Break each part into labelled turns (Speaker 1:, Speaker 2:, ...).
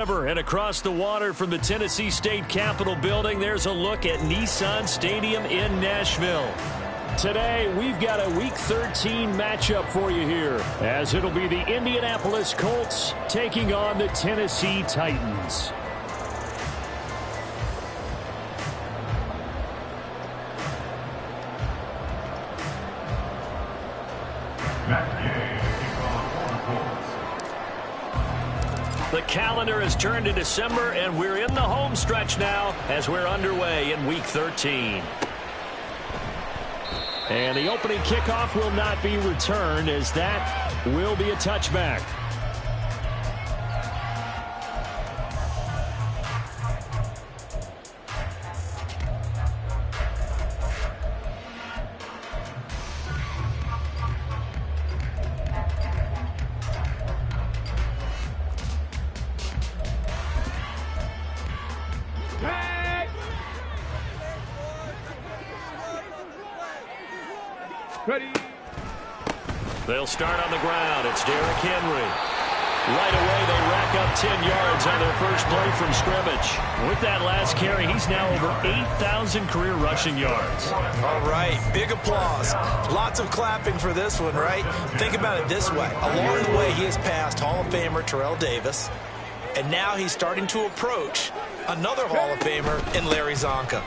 Speaker 1: And across the water from the Tennessee State Capitol building, there's a look at Nissan Stadium in Nashville. Today, we've got a Week 13 matchup for you here, as it'll be the Indianapolis Colts taking on the Tennessee Titans. The calendar has turned to December, and we're in the home stretch now as we're underway in Week 13. And the opening kickoff will not be returned, as that will be a touchback.
Speaker 2: Ready.
Speaker 1: They'll start on the ground. It's Derrick Henry. Right away, they rack up 10 yards on their first play from scrimmage. With that last carry, he's now over 8,000 career rushing yards.
Speaker 3: All right, big applause. Lots of clapping for this one, right? Think about it this way. Along the way, he has passed Hall of Famer Terrell Davis, and now he's starting to approach another Hall of Famer in Larry Zonka.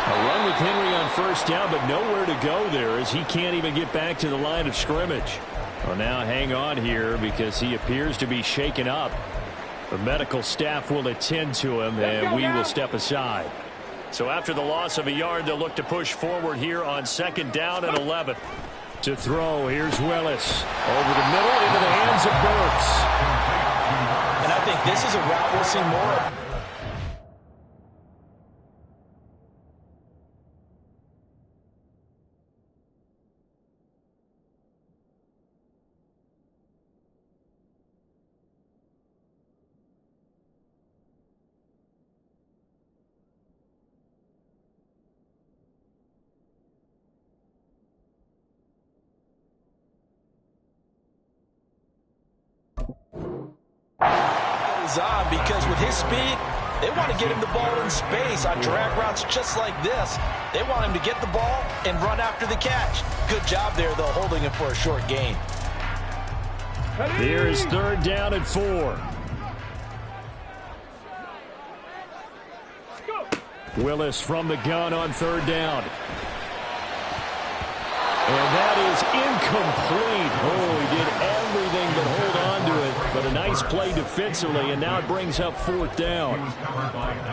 Speaker 1: A run with Henry on first down, but nowhere to go there as he can't even get back to the line of scrimmage. Well, now hang on here because he appears to be shaken up. The medical staff will attend to him, and we will step aside. So after the loss of a yard, they'll look to push forward here on 2nd down and 11. To throw, here's Willis. Over the middle into the hands of Burks.
Speaker 3: And I think this is a route we'll see more of. On because with his speed, they want to get him the ball in space on drag routes just like this. They want him to get the ball and run after the catch. Good job there, though, holding him for a short gain.
Speaker 1: Here's 3rd down and 4. Willis from the gun on 3rd down. And that is incomplete. Oh, he did everything but hold on to it. But a nice play defensively, and now it brings up 4th down.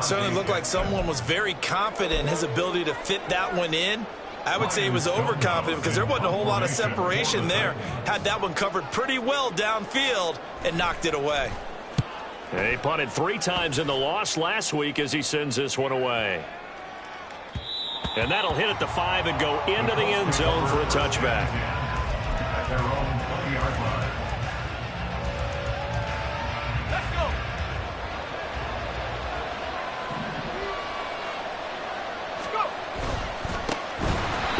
Speaker 3: Certainly looked like someone was very confident in his ability to fit that one in. I would say he was overconfident because there wasn't a whole lot of separation there. Had that one covered pretty well downfield and knocked it away.
Speaker 1: And he punted 3 times in the loss last week as he sends this one away. And that'll hit at the 5 and go into the end zone for a touchback.
Speaker 2: Let's go.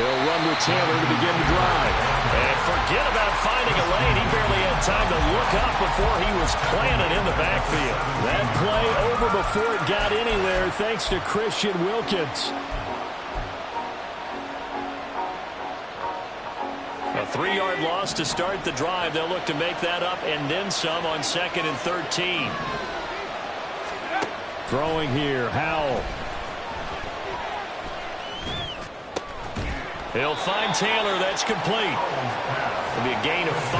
Speaker 1: They'll run with Taylor to begin the drive. And forget about finding a lane. He barely had time to look up before he was planted in the backfield. That play over before it got anywhere thanks to Christian Wilkins. A 3-yard loss to start the drive. They'll look to make that up and then some on 2nd and 13. Throwing here, Howell. He'll find Taylor. That's complete. It'll be a gain of 5.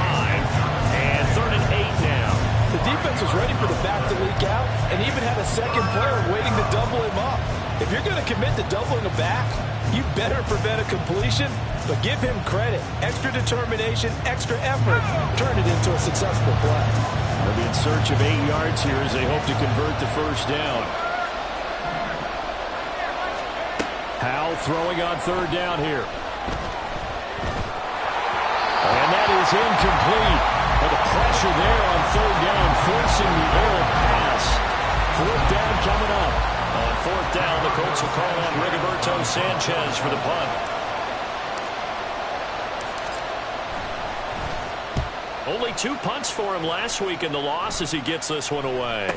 Speaker 1: And 3rd and 8 now.
Speaker 3: The defense was ready for the back to leak out and even had a second player waiting to double him up. If you're going to commit to doubling a back, you better prevent a completion, but give him credit. Extra determination, extra effort, turn it into a successful play.
Speaker 1: They'll be in search of 8 yards here as they hope to convert the first down. Howell throwing on 3rd down here. And that is incomplete. But the pressure there on 3rd down, forcing the errant pass. 4th down coming up. On 4th down, the Colts will call on Rigoberto Sanchez for the punt. Only 2 punts for him last week in the loss as he gets this one away.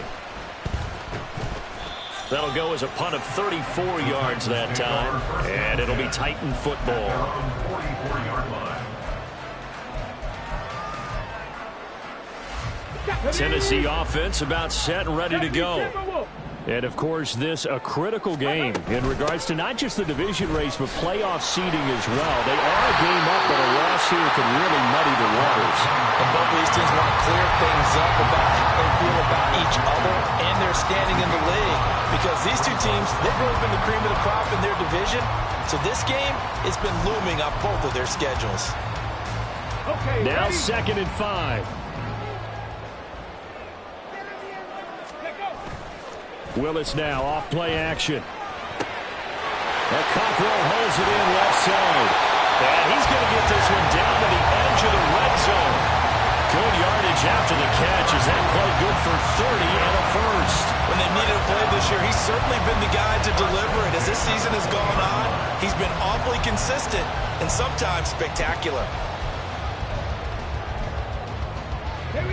Speaker 1: That'll go as a punt of 34 yards that time, and it'll be Titan football. Tennessee offense about set and ready to go. And, of course, this a critical game in regards to not just the division race, but playoff seeding as well. They are a game up, but a loss here could really muddy the waters.
Speaker 3: And both of these teams want to clear things up about how they feel about each other and their standing in the league. Because these two teams, they've really been the cream of the crop in their division. So this game, it's been looming on both of their schedules.
Speaker 1: Okay, now 2nd and 5. Willis now off play action. Cockrell holds it in left side. And he's going to get this one down to the edge of the red zone. Good yardage after the catch. Is that play good for 30 and a first?
Speaker 3: When they needed a play this year, he's certainly been the guy to deliver it. As this season has gone on, he's been awfully consistent and sometimes spectacular.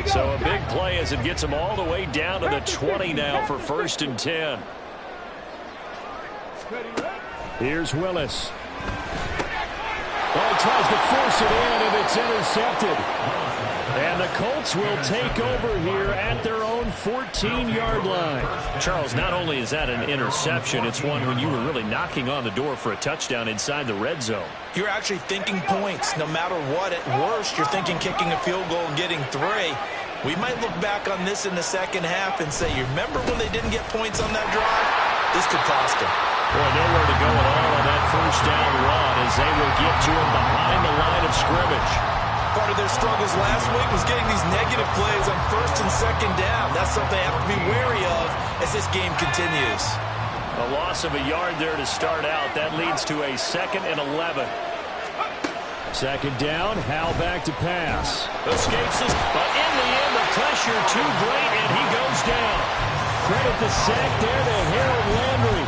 Speaker 1: So a big play as it gets him all the way down to the 20 now for 1st and 10. Here's Willis. Oh, tries to force it in, and it's intercepted. And the Colts will take over here at their own 14-yard line. Charles, not only is that an interception, it's one when you were really knocking on the door for a touchdown inside the red zone.
Speaker 3: You're actually thinking points. No matter what, at worst, you're thinking kicking a field goal and getting 3. We might look back on this in the second half and say, you remember when they didn't get points on that drive? This could cost them.
Speaker 1: Boy, nowhere to go at all on that first down run as they will get to him behind the line of scrimmage.
Speaker 3: Part of their struggles last week was getting these negative plays on 1st and 2nd down. That's something they have to be wary of as this game continues.
Speaker 1: A loss of a yard there to start out. That leads to a 2nd and 11. 2nd down, Howell back to pass. Escapes this, but in the end, the pressure too great, and he goes down. Credit the sack there to Harold Landry.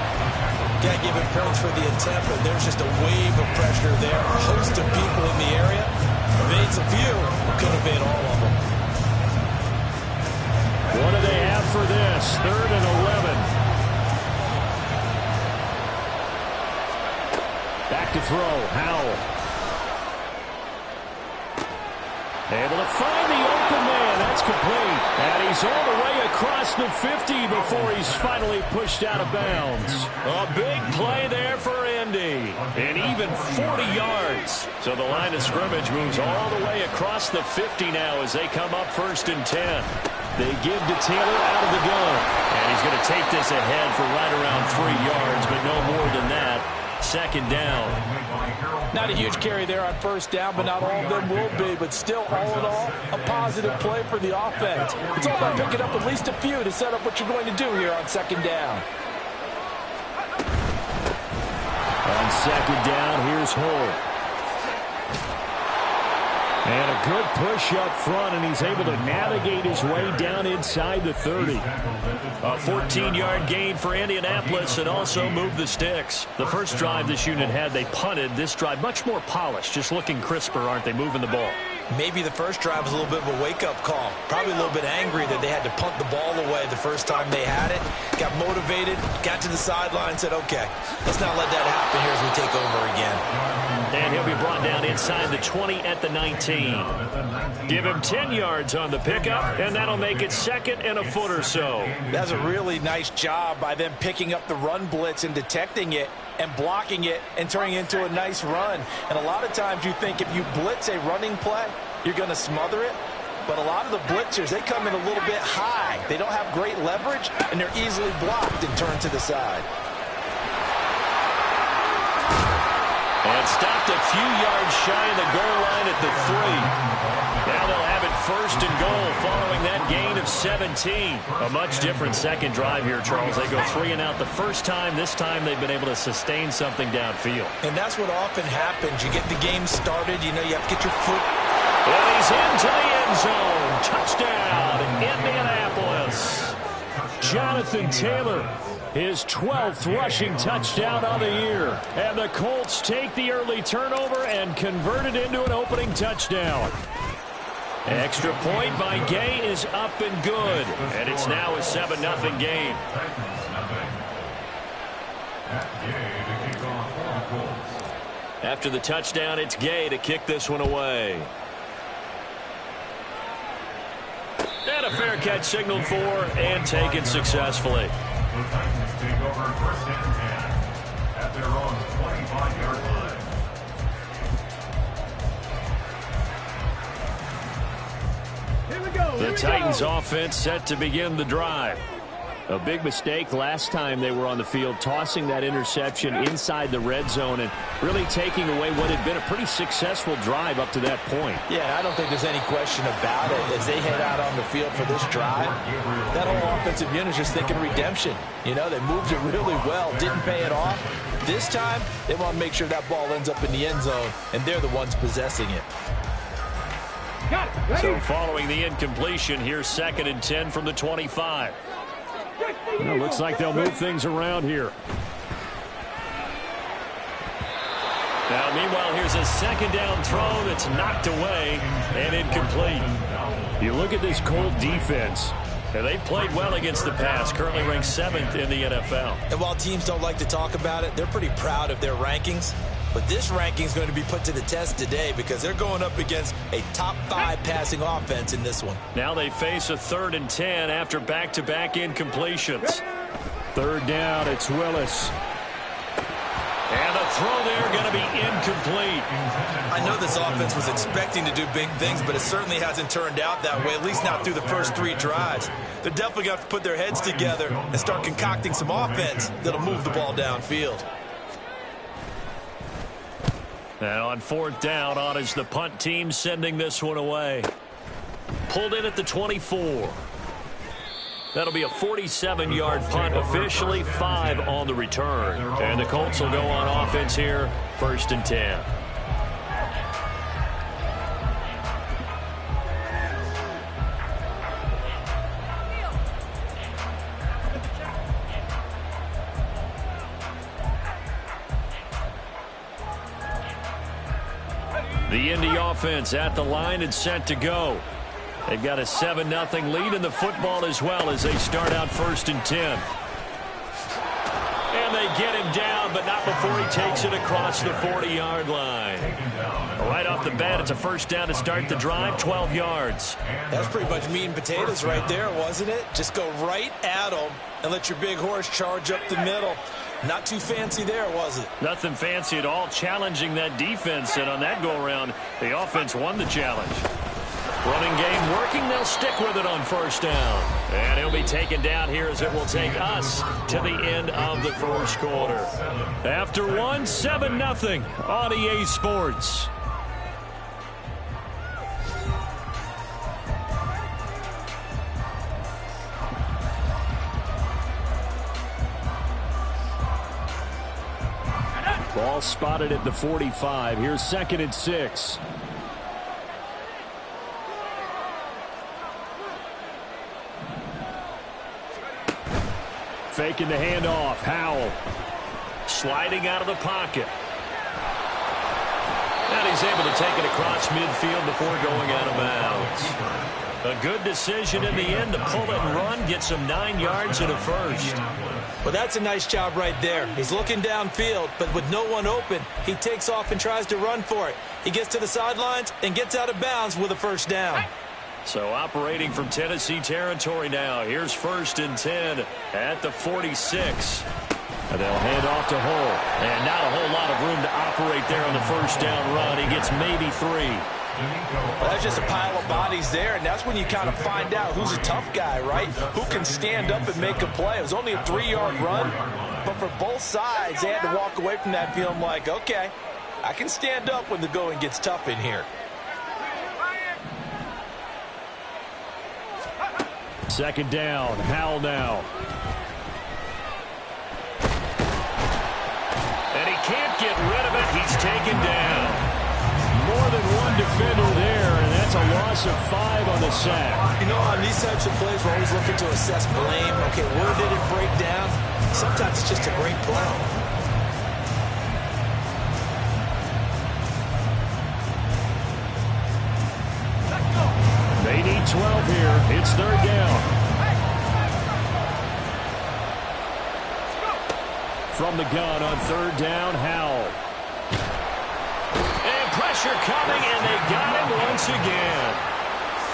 Speaker 3: Can't give him points for the attempt, but there's just a wave of pressure there. A host of people in the area. Evades a few, couldn't evade all of them.
Speaker 1: What do they have for this? 3rd and 11. Back to throw, Howell. Able to find the open man. That's complete. And he's all the way across the 50 before he's finally pushed out of bounds. A big play there for Indy. And even 40 yards. So the line of scrimmage moves all the way across the 50 now as they come up 1st and 10. They give to Taylor out of the gun. And he's going to take this ahead for right around 3 yards, but no more than that. 2nd down.
Speaker 3: Not a huge carry there on 1st down, but not all of them will be. But still, all in all, a positive play for the offense. It's all about picking up at least a few to set up what you're going to do here on 2nd down.
Speaker 1: On 2nd down, here's Hull. And a good push up front, and he's able to navigate his way down inside the 30. A 14-yard gain for Indianapolis and also move the sticks. The first drive this unit had, they punted. This drive, much more polished, just looking crisper, aren't they, moving the ball?
Speaker 3: Maybe the first drive was a little bit of a wake-up call. Probably a little bit angry that they had to punt the ball away the first time they had it. Got motivated, got to the sideline, said, okay, let's not let that happen here as we take over again.
Speaker 1: And he'll be brought down inside the 20 at the 19. Give him 10 yards on the pickup, and that'll make it 2nd and a foot or so.
Speaker 3: That's a really nice job by them picking up the run blitz and detecting it and blocking it and turning it into a nice run. And a lot of times you think if you blitz a running play, you're going to smother it. But a lot of the blitzers, they come in a little bit high. They don't have great leverage, and they're easily blocked and turned to the side.
Speaker 1: And stopped a few yards shy of the goal line at the 3. Now they'll have it 1st and goal following that gain of 17. A much different second drive here, Charles. They go 3 and out the first time. This time they've been able to sustain something downfield.
Speaker 3: And that's what often happens. You get the game started. You know, you have to get your foot.
Speaker 1: And he's into the end zone. Touchdown, Indianapolis. Jonathan Taylor, his 12th rushing touchdown of the year. And the Colts take the early turnover and convert it into an opening touchdown. Extra point by Gay is up and good. And it's now a 7-0 game. After the touchdown, it's Gay to kick this one away. And a fair catch signaled for and taken successfully.
Speaker 2: The Titans take over first and 10 at their own 25-yard line.
Speaker 1: The Titans offense set to begin the drive. A big mistake last time they were on the field, tossing that interception inside the red zone and really taking away what had been a pretty successful drive up to that point.
Speaker 3: Yeah, I don't think there's any question about it. As they head out on the field for this drive, that whole offensive unit is just thinking redemption. You know, they moved it really well, didn't pay it off. This time, they want to make sure that ball ends up in the end zone, and they're the ones possessing it.
Speaker 1: So following the incompletion, here's 2nd and 10 from the 25. Well, looks like they'll move things around here. Now, meanwhile, here's a 2nd down throw that's knocked away and incomplete. You look at this Colt defense, and they've played well against the pass, currently ranked 7th in the NFL.
Speaker 3: And while teams don't like to talk about it, they're pretty proud of their rankings. But this ranking is going to be put to the test today because they're going up against a top 5 passing offense in this one.
Speaker 1: Now they face a 3rd and 10 after back-to-back incompletions. 3rd down, it's Willis. And the throw there going to be incomplete.
Speaker 3: I know this offense was expecting to do big things, but it certainly hasn't turned out that way, at least not through the first 3 drives. They're definitely going to have to put their heads together and start concocting some offense that'll move the ball downfield.
Speaker 1: And on 4th down, on is the punt team sending this one away. Pulled in at the 24. That'll be a 47-yard punt, officially 5 on the return. And the Colts will go on offense here, 1st and 10. The Indy offense at the line and set to go. They've got a 7-0 lead in the football as well as they start out 1st and 10. And they get him down, but not before he takes it across the 40-yard line. Right off the bat, it's a 1st down to start the drive, 12 yards.
Speaker 3: That's pretty much meat and potatoes right there, wasn't it? Just go right at them and let your big horse charge up the middle. Not too fancy there, was it?
Speaker 1: Nothing fancy at all, challenging that defense, and on that go-around, the offense won the challenge. Running game working, they'll stick with it on 1st down. And he'll be taken down here as it will take us to the end of the 1st quarter. After 7-0 on EA Sports. Ball spotted at the 45. Here's 2nd and 6. Faking the handoff. Howell sliding out of the pocket. And he's able to take it across midfield before going out of bounds. A good decision in the end to pull it and run, get some 9 yards and a 1st.
Speaker 3: Well, that's a nice job right there. He's looking downfield, but with no one open, he takes off and tries to run for it. He gets to the sidelines and gets out of bounds with a 1st down.
Speaker 1: So operating from Tennessee territory now. Here's 1st and 10 at the 46. And they'll hand off to Hull. And not a whole lot of room to operate there on the 1st down run. He gets maybe 3.
Speaker 3: Well, that's just a pile of bodies there, and that's when you kind of find out who's a tough guy, right? Who can stand up and make a play. It was only a 3-yard run, but for both sides, they had to walk away from that feeling like, okay, I can stand up when the going gets tough in here.
Speaker 1: 2nd down. Howell now. And he can't get rid of it. He's taken down. More than one defender there, and that's a loss of 5 on the sack.
Speaker 3: You know, on these types of plays, we're always looking to assess blame. Okay, where did it break down? Sometimes it's just a great play.
Speaker 2: Let's go.
Speaker 1: 12 here. It's third down. From the gun on third down, Howell. And pressure coming, and they got him once again.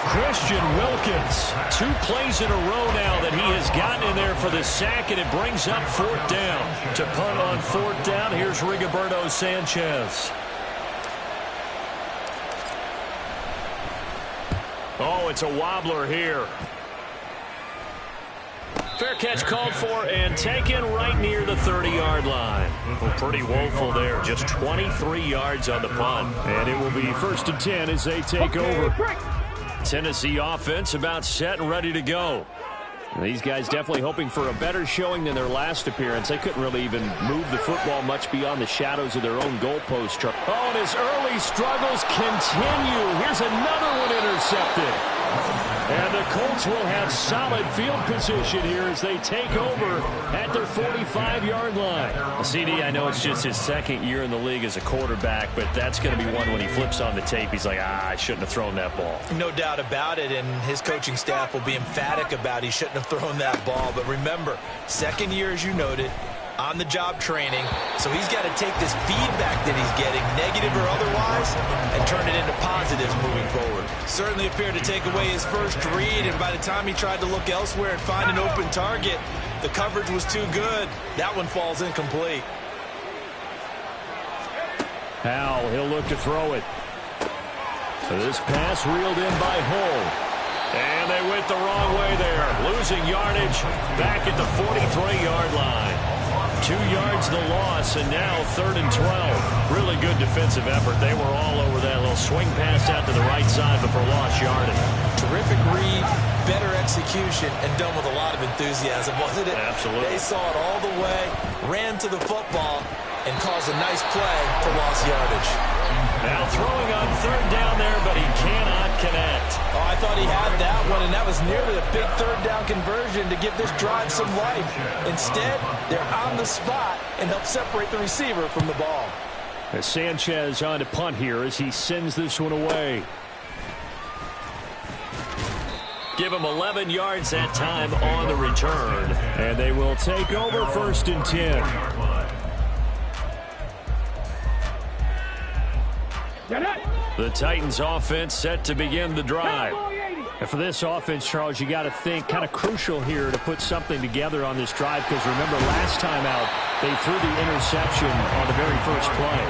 Speaker 1: Christian Wilkins, 2 plays in a row now that he has gotten in there for the sack, and it brings up fourth down. To punt on fourth down, here's Rigoberto Sanchez. Oh, it's a wobbler here. Fair catch called for and taken right near the 30-yard line. Well, pretty woeful there. Just 23 yards on the punt. And it will be 1st and 10 as they take over. Tennessee offense about set and ready to go. These guys definitely hoping for a better showing than their last appearance. They couldn't really even move the football much beyond the shadows of their own goalpost. Oh, and his early struggles continue. Here's another one intercepted. And the Colts will have solid field position here as they take over at their 45-yard line. Well, CD, I know it's just his second year in the league as a quarterback, but that's going to be one when he flips on the tape. He's like, I shouldn't have thrown that ball.
Speaker 3: No doubt about it, and his coaching staff will be emphatic about he shouldn't have thrown that ball. But remember, second year, as you noted, on-the-job training, so he's got to take this feedback that he's getting, negative or otherwise, and turn it into positives moving forward. Certainly appeared to take away his first read, and by the time he tried to look elsewhere and find an open target, the coverage was too good. That one falls incomplete.
Speaker 1: Howell, he'll look to throw it. So this pass reeled in by Hull. And they went the wrong way there. Losing yardage back at the 43-yard line. 2 yards the loss, and now 3rd and 12. Really good defensive effort. They were all over that little swing pass out to the right side before lost yardage.
Speaker 3: Terrific read, better execution, and done with a lot of enthusiasm, wasn't it?
Speaker 1: Absolutely.
Speaker 3: They saw it all the way, ran to the football, and caused a nice play for lost yardage.
Speaker 1: Now throwing on third down there, but he cannot connect.
Speaker 3: Oh, I thought he had that one, and that was nearly a big third down conversion to give this drive some life. Instead, they're on the spot and help separate the receiver from the ball.
Speaker 1: As Sanchez on to punt here as he sends this one away. Give him 11 yards that time on the return. And they will take over 1st and 10. The Titans offense set to begin the drive. And for this offense, Charles, you got to think kind of crucial here to put something together on this drive, because remember last time out they threw the interception on the very first play.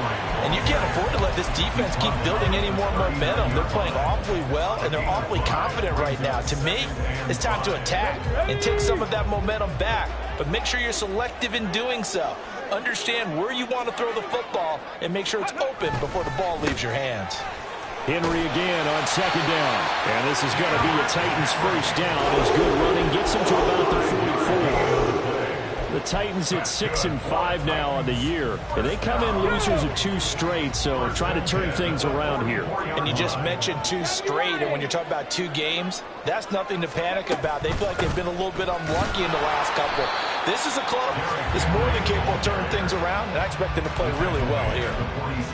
Speaker 3: And you can't afford to let this defense keep building any more momentum. They're playing awfully well, and they're awfully confident right now. To me, it's time to attack and take some of that momentum back. But make sure you're selective in doing so. Understand where you want to throw the football and make sure it's open before the ball leaves your hands.
Speaker 1: Henry again on 2nd down. And this is going to be a Titans first down as good running gets him to about the 44. The Titans at 6-5 now on the year. And they come in losers of 2 straight, so trying to turn things around here.
Speaker 3: And you just mentioned 2 straight, and when you're talking about 2 games, that's nothing to panic about. They feel like they've been a little bit unlucky in the last couple. This is a club that's more than capable of turning things around, and I expect them to play really well here.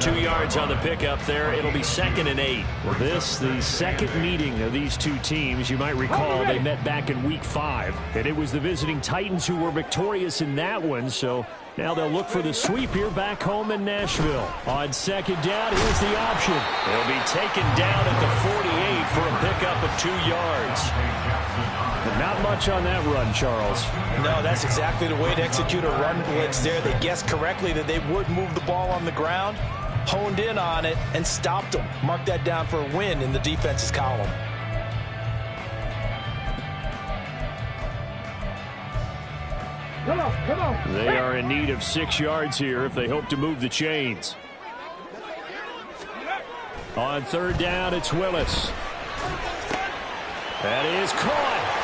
Speaker 1: 2 yards on the pickup there. It'll be 2nd and 8. Well, this, the second meeting of these 2 teams. You might recall they met back in Week 5, and it was the visiting Titans who were victorious in that one, so now they'll look for the sweep here back home in Nashville. On 2nd down, here's the option. They'll be taken down at the 48 for a pickup of 2 yards. But not much on that run, Charles.
Speaker 3: No, that's exactly the way to execute a run blitz there. They guessed correctly that they would move the ball on the ground, honed in on it, and stopped them. Mark that down for a win in the defense's column.
Speaker 4: Come on.
Speaker 1: They are in need of 6 yards here if they hope to move the chains. On 3rd down, it's Willis. That is caught.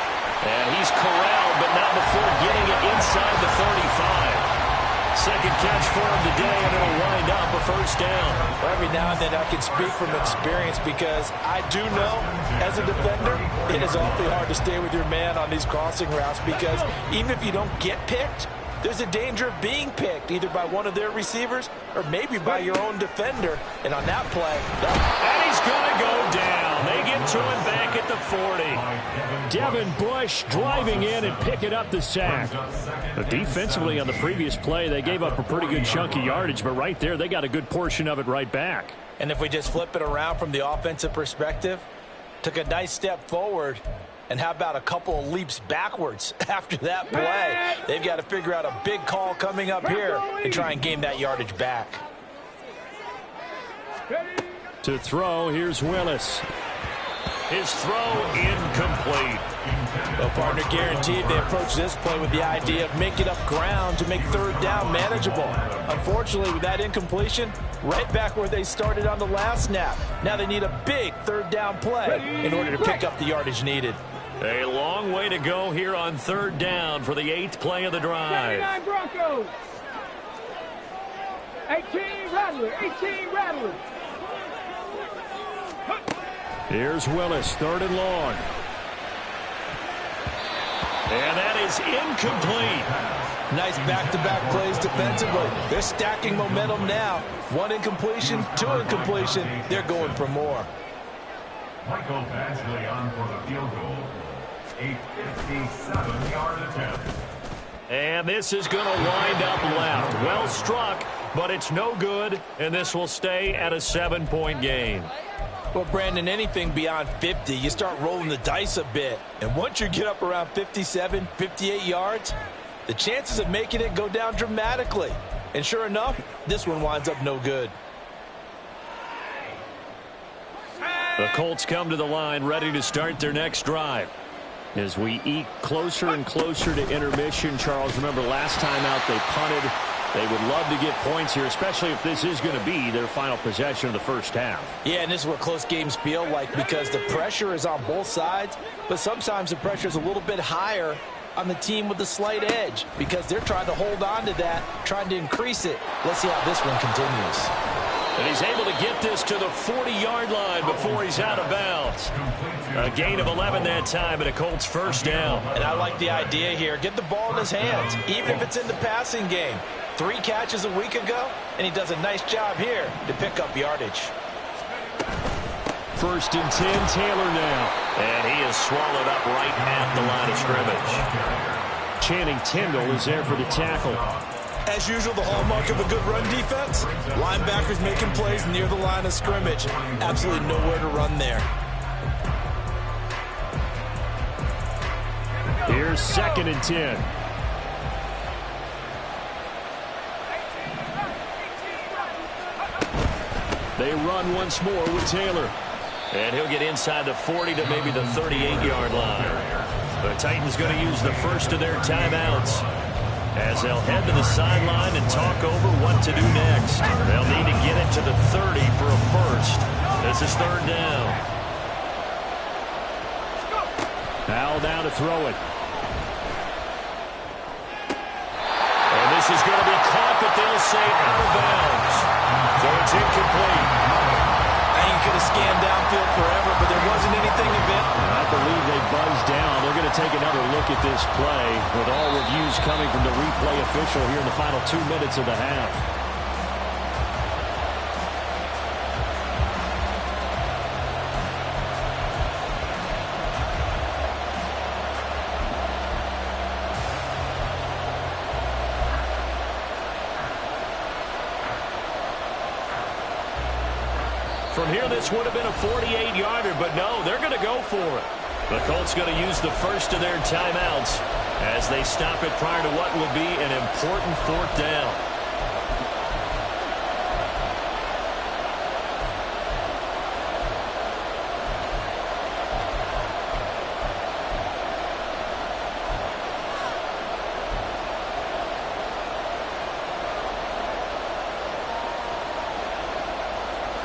Speaker 1: And he's corralled, but not before getting it inside the 35. Second catch for him today, and it'll wind up a first down.
Speaker 3: Every now and then I can speak from experience, because I do know, as a defender, it is awfully hard to stay with your man on these crossing routes, because even if you don't get picked, there's a danger of being picked, either by one of their receivers or maybe by your own defender. And on that play,
Speaker 1: and he's going to go down. They get to him back at the 40. Devin Bush driving in and picking up the sack. But defensively on the previous play, they gave up a pretty good chunk of yardage, but right there, they got a good portion of it right back.
Speaker 3: And if we just flip it around from the offensive perspective, took a nice step forward, and how about a couple of leaps backwards after that play? They've got to figure out a big call coming up here and try and gain that yardage back.
Speaker 1: To throw, here's Willis. His throw incomplete.
Speaker 3: Well, partner, guaranteed they approach this play with the idea of making up ground to make third down manageable. Unfortunately, with that incompletion, right back where they started on the last snap. Now they need a big third down play in order to pick up the yardage needed.
Speaker 1: A long way to go here on third down for the 8th play of the drive.
Speaker 4: 79 Broncos. 18 Rattler. 18 Rattler.
Speaker 1: Here's Willis, 3rd and long. And that is incomplete.
Speaker 3: Nice back-to-back plays defensively. They're stacking momentum now. 1 incompletion, 2 incompletion. They're going for more.
Speaker 2: Michael Badgley on for the field goal. A 57-yard attempt.
Speaker 1: And this is going to wind up left. Well struck, but it's no good, and this will stay at a 7-point game.
Speaker 3: Well, Brandon, anything beyond 50, you start rolling the dice a bit. And once you get up around 57, 58 yards, the chances of making it go down dramatically. And sure enough, this one winds up no good.
Speaker 1: The Colts come to the line ready to start their next drive. As we eke closer and closer to intermission, Charles, remember last time out they punted. They would love to get points here, especially if this is going to be their final possession of the first half.
Speaker 3: Yeah, and this is what close games feel like because the pressure is on both sides, but sometimes the pressure is a little bit higher on the team with the slight edge because they're trying to hold on to that, trying to increase it. Let's see how this one continues.
Speaker 1: And he's able to get this to the 40-yard line before he's out of bounds. A gain of 11 that time and a Colts first down.
Speaker 3: And I like the idea here. Get the ball in his hands, even if it's in the passing game. 3 catches a week ago, and he does a nice job here to pick up yardage.
Speaker 1: 1st and 10, Taylor now. And he is swallowed up right at the line of scrimmage. Channing Tindall is there for the tackle.
Speaker 3: As usual, the hallmark of a good run defense, linebackers making plays near the line of scrimmage. Absolutely nowhere to run there.
Speaker 1: Here's 2nd and 10. They run once more with Taylor. And he'll get inside the 40 to maybe the 38-yard line. The Titans going to use the first of their timeouts as they'll head to the sideline and talk over what to do next. They'll need to get it to the 30 for a first. This is 3rd down. Powell down to throw it. And this is going to be caught, but they'll say out of bounds. So it's incomplete.
Speaker 3: Now you could have scanned downfield forever, but there wasn't anything of it.
Speaker 1: I believe they buzzed down. They're going to take another look at this play with all reviews coming from the replay official here in the final 2 minutes of the half. From here, this would have been a 48-yarder, but no, they're going to go for it. The Colts going to use the first of their timeouts as they stop it prior to what will be an important 4th down.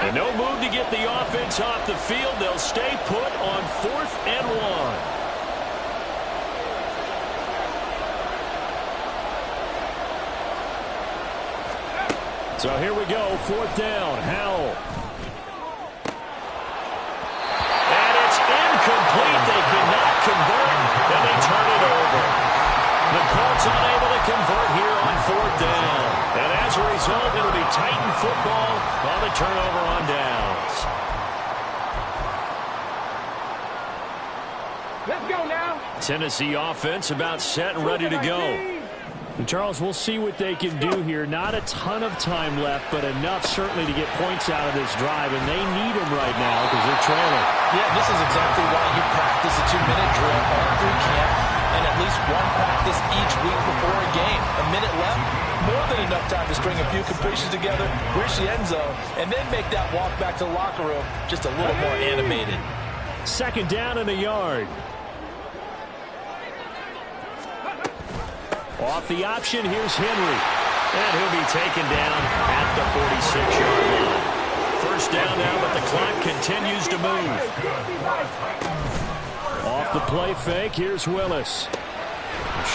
Speaker 1: And no move to get the offense off the field. They'll stay put on 4th and 1. So here we go, 4th down, Howell. And it's incomplete. They cannot convert, and they turn it over. The Colts unable to convert here on 4th down. And as a result, it'll be Titan football on the turnover on downs. Tennessee offense about set and ready to go.
Speaker 5: And Charles, we'll see what they can do here. Not a ton of time left, but enough certainly to get points out of this drive, and they need them right now because they're trailing.
Speaker 3: Yeah, this is exactly why you practice a 2-minute drill all through camp and at least one practice each week before a game. A minute left, more than enough time to string a few completions together, reach the end zone, and then make that walk back to the locker room just a little more animated.
Speaker 5: Second down and a yard.
Speaker 1: Off the option, here's Henry. And he'll be taken down at the 46-yard line. First down now, but the clock continues to move.
Speaker 5: Off the play fake, here's Willis.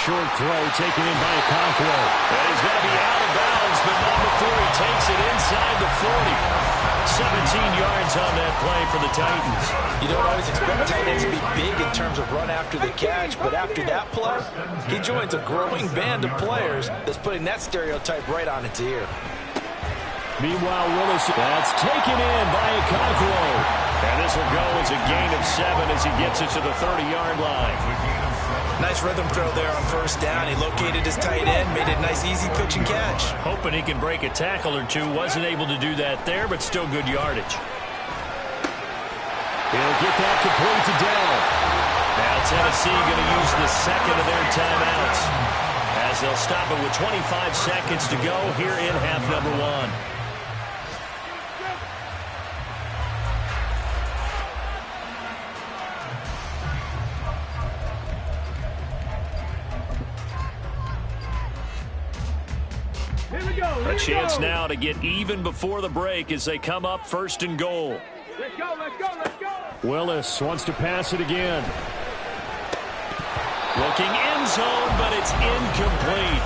Speaker 5: Short throw taken in by Okonkwo.
Speaker 1: And he's going to be out of bounds, but not before he takes it inside the 40. 17 yards on that play for the Titans.
Speaker 3: You don't always expect tight ends to be big in terms of run after the catch, but after that play, he joins a growing band of players that's putting that stereotype right on its ear.
Speaker 5: Meanwhile, Willis, that's taken in by Okonkwo.
Speaker 1: And this will go as a gain of 7 as he gets it to the 30-yard line.
Speaker 3: Nice rhythm throw there on first down. He located his tight end, made it a nice, easy pitch and catch.
Speaker 1: Hoping he can break a tackle or two. Wasn't able to do that there, but still good yardage.
Speaker 5: He'll get that complete to Dell.
Speaker 1: Now Tennessee going to use the second of their timeouts as they'll stop it with 25 seconds to go here in half number 1. A chance now to get even before the break as they come up first and goal.
Speaker 4: Let's go, let's go, let's go.
Speaker 5: Willis wants to pass it again.
Speaker 1: Looking end zone, but it's incomplete.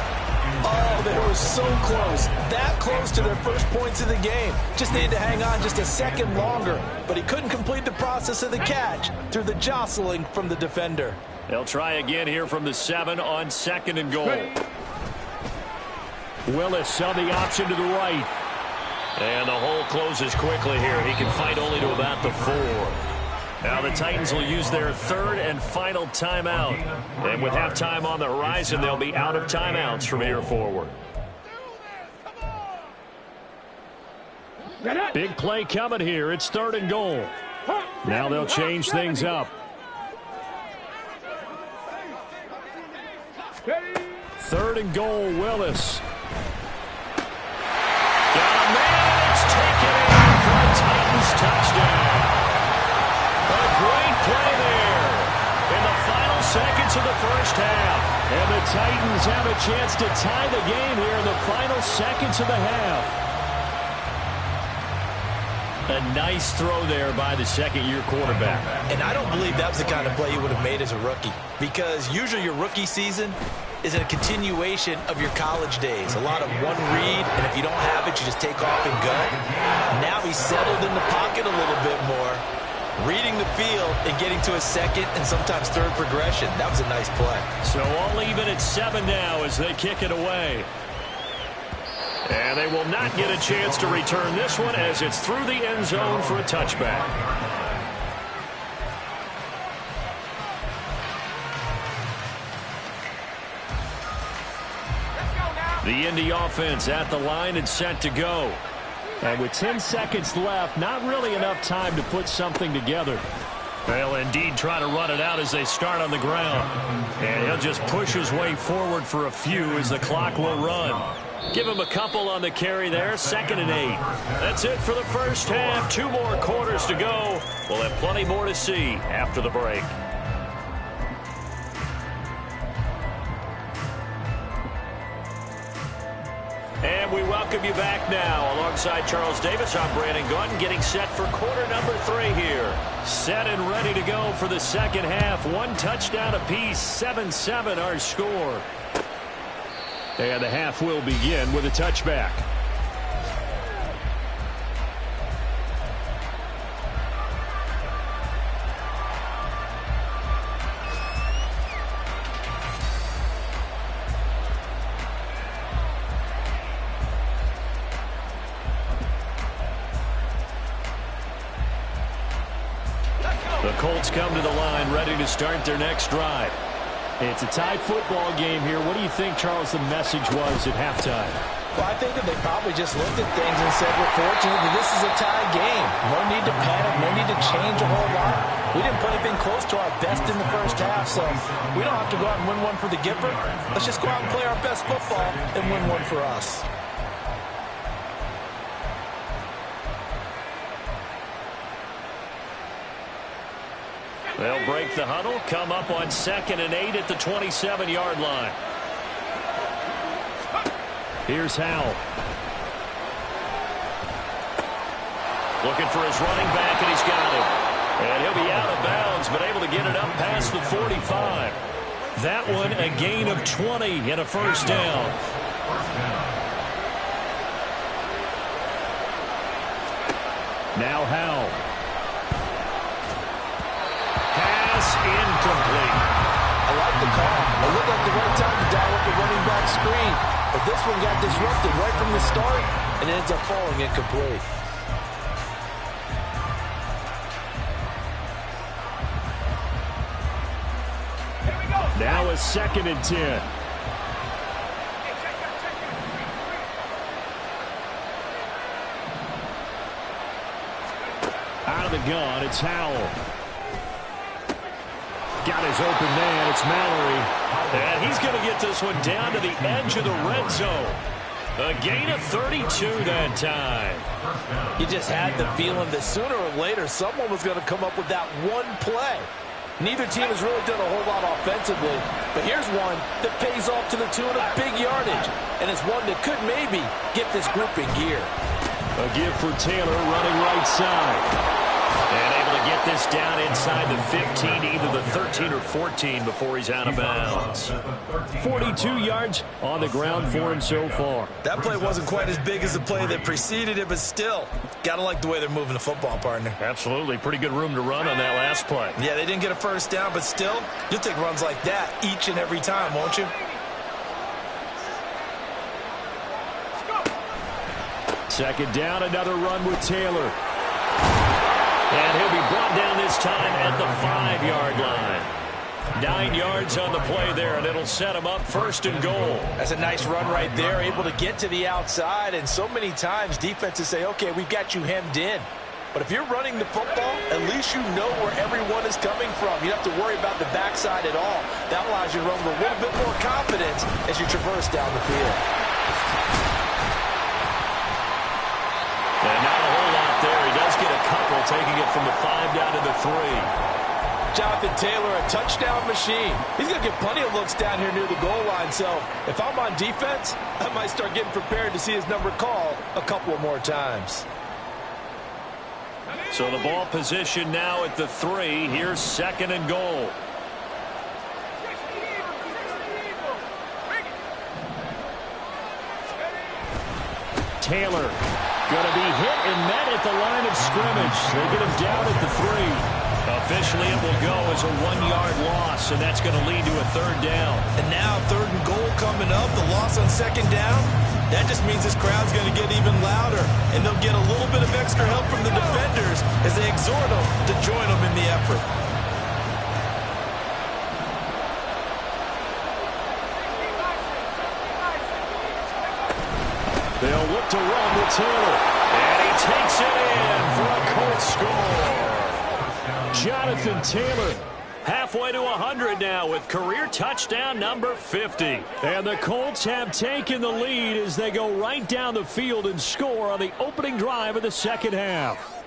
Speaker 3: Oh, they were so close. That close to their first points of the game. Just needed to hang on just a second longer, but he couldn't complete the process of the catch through the jostling from the defender.
Speaker 1: They'll try again here from the 7 on second and goal.
Speaker 5: Willis on the option to the right.
Speaker 1: And the hole closes quickly here. He can fight only to about the 4. Now the Titans will use their third and final timeout. And with halftime on the horizon, they'll be out of timeouts from here forward.
Speaker 5: Big play coming here. It's third and goal. Now they'll change things up. Third and goal, Willis.
Speaker 1: Got a man, it's taken in for a Titans touchdown. A great play there in the final seconds of the first half.
Speaker 5: And the Titans have a chance to tie the game here in the final seconds of the half.
Speaker 1: A nice throw there by the second-year quarterback.
Speaker 3: And I don't believe that was the kind of play you would have made as a rookie, because usually your rookie season is a continuation of your college days. A lot of one read, and if you don't have it, you just take off and go. Now he's settled in the pocket a little bit more, reading the field and getting to a second and sometimes third progression. That was a nice play.
Speaker 1: So all even at 7 now as they kick it away. And they will not get a chance to return this one as it's through the end zone for a touchback. The Indy offense at the line and set to go.
Speaker 5: And with 10 seconds left, not really enough time to put something together.
Speaker 1: They'll indeed try to run it out as they start on the ground. And he'll just push his way forward for a few as the clock will run. Give him a couple on the carry there, 2nd and 8. That's it for the first half. 2 more quarters to go. We'll have plenty more to see after the break. And we welcome you back now. Alongside Charles Davis, I'm Brandon Gaudin, getting set for quarter number 3 here. Set and ready to go for the second half. 1 touchdown apiece, 7-7 our score. And the half will begin with a touchback. The Colts come to the line ready to start their next drive.
Speaker 5: It's a tie football game here. What do you think, Charles, the message was at halftime?
Speaker 3: Well, I think that they probably just looked at things and said, we're fortunate that this is a tie game. No need to panic, no need to change a whole lot. We didn't put anything close to our best in the first half, so we don't have to go out and win one for the Gipper. Let's just go out and play our best football and win one for us.
Speaker 1: They'll break the huddle, come up on 2nd and 8 at the 27-yard line.
Speaker 5: Here's Howell.
Speaker 1: Looking for his running back, and he's got it. And he'll be out of bounds, but able to get it up past the 45. That one a gain of 20 and a first down.
Speaker 5: Now Howell.
Speaker 1: Pass incomplete.
Speaker 3: I like the call. It looked like the right time to dial up the running back screen. But this one got disrupted right from the start and ends up falling incomplete.
Speaker 5: Now a 2nd and 10. Out of the gun, it's Howell. Got his open man, it's Mallory.
Speaker 1: And he's going to get this one down to the edge of the red zone. A gain of 32 that time.
Speaker 3: You just had the feeling that sooner or later someone was going to come up with that one play. Neither team has really done a whole lot offensively, but here's one that pays off to the tune of big yardage, and it's one that could maybe get this group in gear.
Speaker 5: A give for Taylor running right side.
Speaker 1: And able to get this down inside the 15, either the 13 or 14 before he's out of bounds.
Speaker 5: 42 yards on the ground for him so far.
Speaker 3: That play wasn't quite as big as the play that preceded it, but still, gotta like the way they're moving the football, partner.
Speaker 1: Absolutely. Pretty good room to run on that last play.
Speaker 3: Yeah, they didn't get a first down, but still, you'll take runs like that each and every time, won't you?
Speaker 5: Second down, another run with Taylor.
Speaker 1: And he'll be brought down this time at the 5-yard line. 9 yards on the play there, and it'll set him up 1st and goal.
Speaker 3: That's a nice run right there, able to get to the outside, and so many times defenses say, okay, we've got you hemmed in. But if you're running the football, at least you know where everyone is coming from. You don't have to worry about the backside at all. That allows you to run with a little bit more confidence as you traverse down the field.
Speaker 1: And not a whole lot there. He does get a couple, taking it from the 5 down to the 3.
Speaker 3: Jonathan Taylor, a touchdown machine. He's going to get plenty of looks down here near the goal line. So if I'm on defense, I might start getting prepared to see his number called a couple of more times.
Speaker 1: So the ball position now at the 3. Here's 2nd and goal.
Speaker 5: Taylor going to be hit and met at the line of scrimmage. They get him down at the 3.
Speaker 1: Officially, it will go as a 1-yard loss, and that's going to lead to a 3rd down.
Speaker 3: And now 3rd and goal coming up. The loss on 2nd down. That just means this crowd's going to get even louder, and they'll get a little bit of extra help from the defenders as they exhort them to join them in the effort.
Speaker 5: They'll look to run with Taylor.
Speaker 1: And he takes it in for a Colts score.
Speaker 5: Jonathan Taylor
Speaker 1: halfway to 100 now with career touchdown number 50.
Speaker 5: And the Colts have taken the lead as they go right down the field and score on the opening drive of the 2nd half.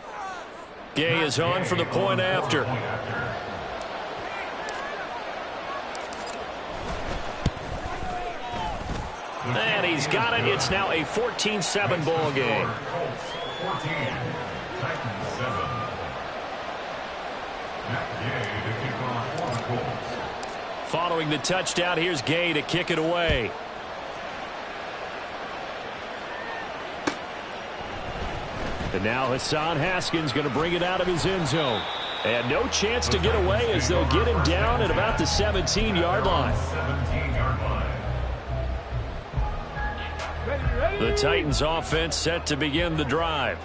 Speaker 1: Gay is on for the point after. And he's got it. It's now a 14-7 ball game.
Speaker 2: 14, Titans 7.
Speaker 1: Following the touchdown, here's Gay to kick it away.
Speaker 5: And now Hassan Haskins going to bring it out of his end zone. And no chance to get away as they'll get him down at about the 17-yard line.
Speaker 2: 17-yard line.
Speaker 1: The Titans offense set to begin the drive.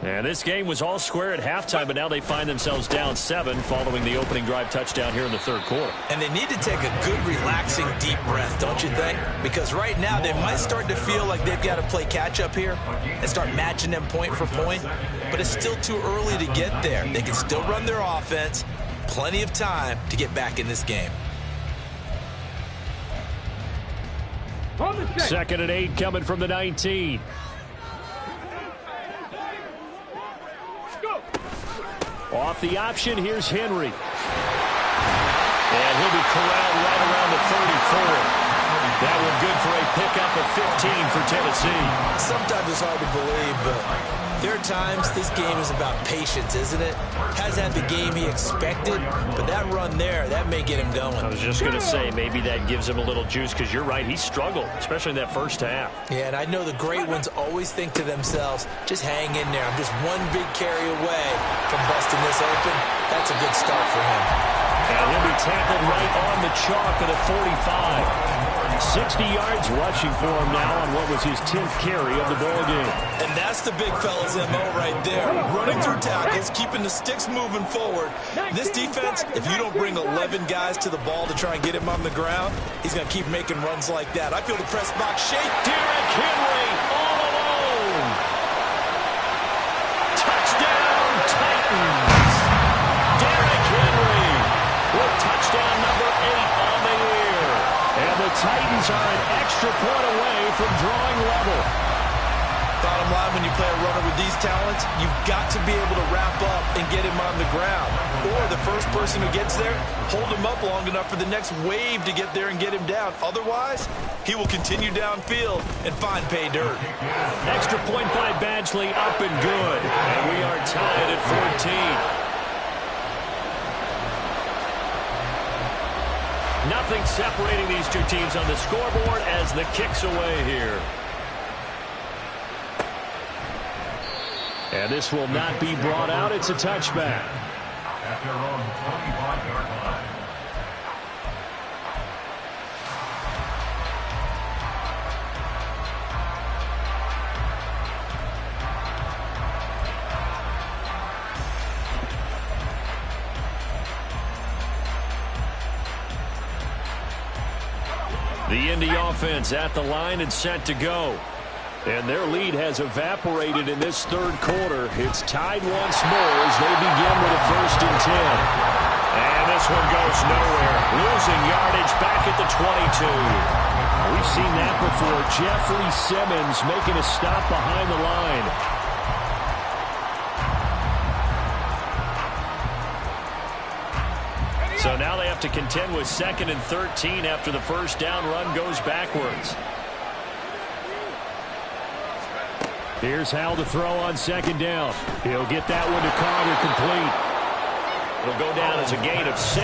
Speaker 1: And this game was all square at halftime, but now they find themselves down 7 following the opening drive touchdown here in the third quarter.
Speaker 3: And they need to take a good, relaxing, deep breath, don't you think? Because right now they might start to feel like they've got to play catch-up here and start matching them point for point. But it's still too early to get there. They can still run their offense. Plenty of time to get back in this game.
Speaker 5: 2nd and 8 coming from the 19. Off the option, here's Henry. And he'll be corralled right around the 34. That one good for a pickup of 15 for Tennessee.
Speaker 3: Sometimes it's hard to believe, but there are times this game is about patience, isn't it? Hasn't had the game he expected, but that run there, that may get him going.
Speaker 5: I was just going to say, maybe that gives him a little juice, because you're right, he struggled, especially in that first half.
Speaker 3: Yeah, and I know the great ones always think to themselves, just hang in there. I'm just one big carry away from busting this open. That's a good start for him.
Speaker 5: And he'll be tackled right on the chalk at the 45. 60 yards rushing for him now on what was his 10th carry of the ball game.
Speaker 3: And that's the big fella's MO right there. Running through tackles, keeping the sticks moving forward. This defense, if you don't bring 11 guys to the ball to try and get him on the ground, he's going to keep making runs like that. I feel the press box shake.
Speaker 5: Derrick Henry all alone. Touchdown, Titans. Derrick Henry with touchdown number 8 on the year. And the Titans are an extra point away from drawing level.
Speaker 3: Bottom line, when you play a runner with these talents, you've got to be able to wrap up and get him on the ground. Or the first person who gets there, hold him up long enough for the next wave to get there and get him down. Otherwise, he will continue downfield and find pay dirt.
Speaker 5: Extra point by Badgley, up and good. And we are tied at 14. Nothing separating these two teams on the scoreboard as the kick's away here. And this will not be brought out. It's a touchback.
Speaker 2: At their own 25-yard line.
Speaker 5: The Indy offense at the line and set to go. And their lead has evaporated in this third quarter. It's tied once more as they begin with a 1st and 10. And this one goes nowhere. Losing yardage back at the 22. We've seen that before. Jeffrey Simmons making a stop behind the line. So now they have to contend with 2nd and 13 after the first down run goes backwards. Here's Howell to throw on 2nd down. He'll get that one to Carter complete. It'll go down as a gain of 6.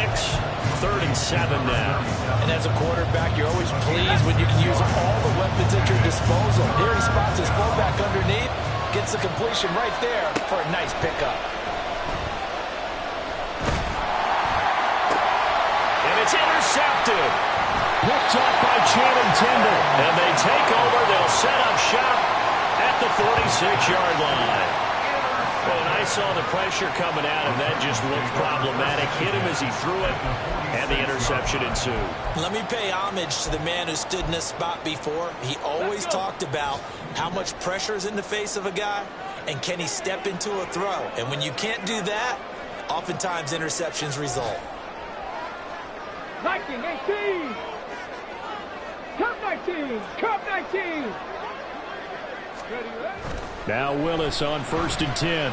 Speaker 5: 3rd and 7 now.
Speaker 3: And as a quarterback, you're always pleased when you can use all the weapons at your disposal. Here he spots his fullback underneath, gets the completion right there for a nice pickup.
Speaker 5: It's intercepted. Picked up by Channing Tindall. And they take over. They'll set up shop at the 46-yard line. Well, and I saw the pressure coming at him. That just looked problematic. Hit him as he threw it, and the interception ensued.
Speaker 3: Let me pay homage to the man who stood in this spot before. He always talked about how much pressure is in the face of a guy, and can he step into a throw. And when you can't do that, oftentimes interceptions result.
Speaker 4: 19, 18. Cup 19. Cup 19. Ready?
Speaker 5: Now Willis on 1st and 10.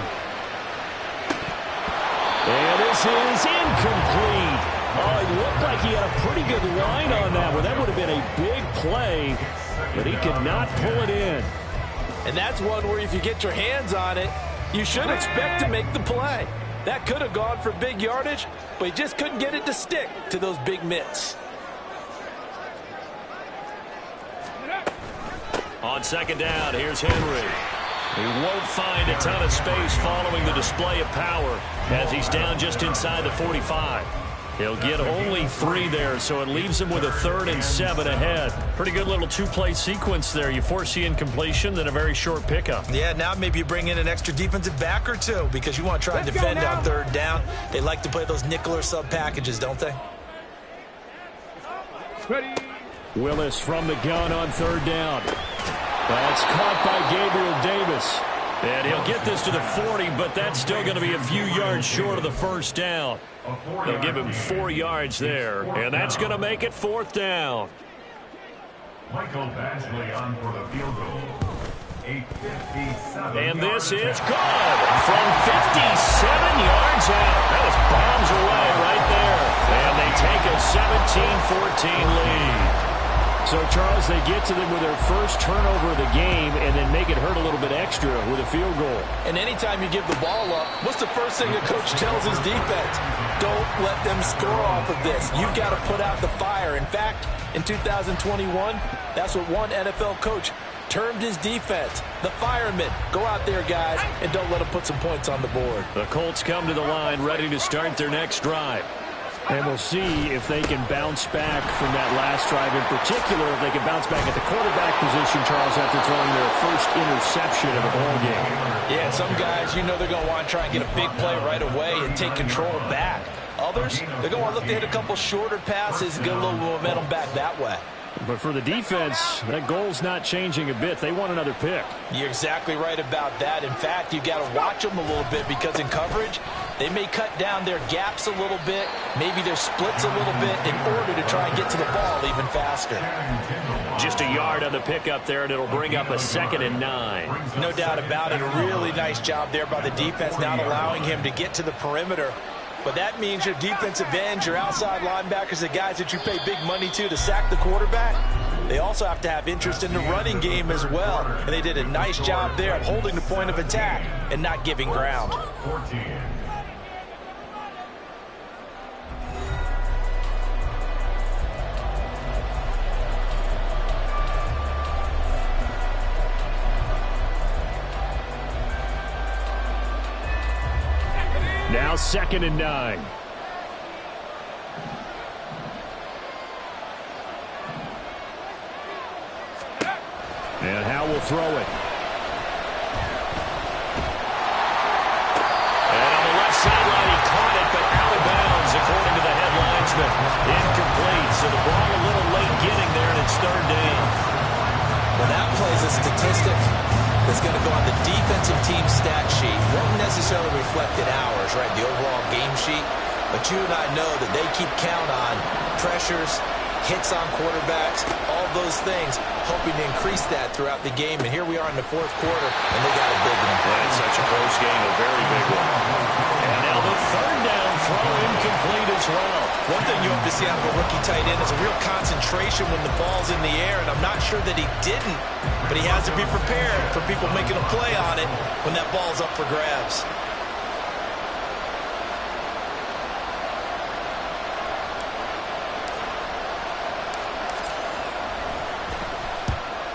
Speaker 5: And this is incomplete. Oh, it looked like he had a pretty good line on that one. That would have been a big play, but he could not pull it in.
Speaker 3: And that's one where if you get your hands on it, you should expect to make the play. That could have gone for big yardage, but he just couldn't get it to stick to those big mitts.
Speaker 5: On 2nd down, here's Henry. He won't find a ton of space following the display of power as he's down just inside the 45.
Speaker 1: He'll get only 3 there, so it leaves him with a 3rd and 7 ahead. Pretty good little 2-play sequence there. You force the incompletion, then a very short pickup.
Speaker 3: Yeah, now maybe you bring in an extra defensive back or 2 because you want to try and defend on 3rd down. They like to play those nickel or sub packages, don't they?
Speaker 4: Ready.
Speaker 1: Willis from the gun on 3rd down. That's caught by Gabriel Davis. And he'll get this to the 40, but that's still going to be a few yards short of the 1st down. They'll give him 4 yards there, and that's going to make it 4th down.
Speaker 2: Michael Badgley on for the field goal. A 57.
Speaker 1: And this is good from 57 yards out. That was bombs away right there. And they take a 17-14 lead. So, Charles, they get to them with their first turnover of the game and then make it hurt a little bit extra with a field goal.
Speaker 3: And anytime you give the ball up, what's the first thing a coach tells his defense? Don't let them score off of this. You've got to put out the fire. In fact, in 2021, that's what one NFL coach termed his defense, the firemen. Go out there, guys, and don't let them put some points on the board.
Speaker 1: The Colts come to the line ready to start their next drive. And we'll see if they can bounce back from that last drive, in particular, if they can bounce back at the quarterback position, Charles, after throwing their first interception of the ball game.
Speaker 3: Yeah, some guys, you know they're going to want to try and get a big play right away and take control back. Others, they're going to want to look to hit a couple shorter passes and get a little momentum back that way.
Speaker 1: But for the defense, that goal's not changing a bit. They want another pick.
Speaker 3: You're exactly right about that. In fact, you've got to watch them a little bit because in coverage, they may cut down their gaps a little bit, maybe their splits a little bit in order to try and get to the ball even faster.
Speaker 1: Just a yard on the pickup there, and it'll bring up a 2nd and 9.
Speaker 3: No doubt about it. A really nice job there by the defense, not allowing him to get to the perimeter. But that means your defensive ends, your outside linebackers, the guys that you pay big money to sack the quarterback, they also have to have interest in the running game as well. And they did a nice job there of holding the point of attack and not giving ground.
Speaker 2: 14.
Speaker 1: Now 2nd and 9. And Howe will throw it. And on the left sideline, he caught it, but out of bounds, according to the head linesman. Incomplete, so the ball a little late getting there, and it's 3rd down.
Speaker 3: Well, that plays a statistic that's going to go on the defensive team stat sheet. Won't necessarily reflect in ours, right, the overall game sheet. But you and I know that they keep count on pressures, hits on quarterbacks, all those things, hoping to increase that throughout the game. And here we are in the 4th quarter, and they got a big one.
Speaker 1: That's such a close game, a very big one. And now the 3rd down throw incomplete as well.
Speaker 3: One thing you hope to see out of a rookie tight end is a real concentration when the ball's in the air, and I'm not sure that he didn't, but he has to be prepared for people making a play on it when that ball's up for grabs.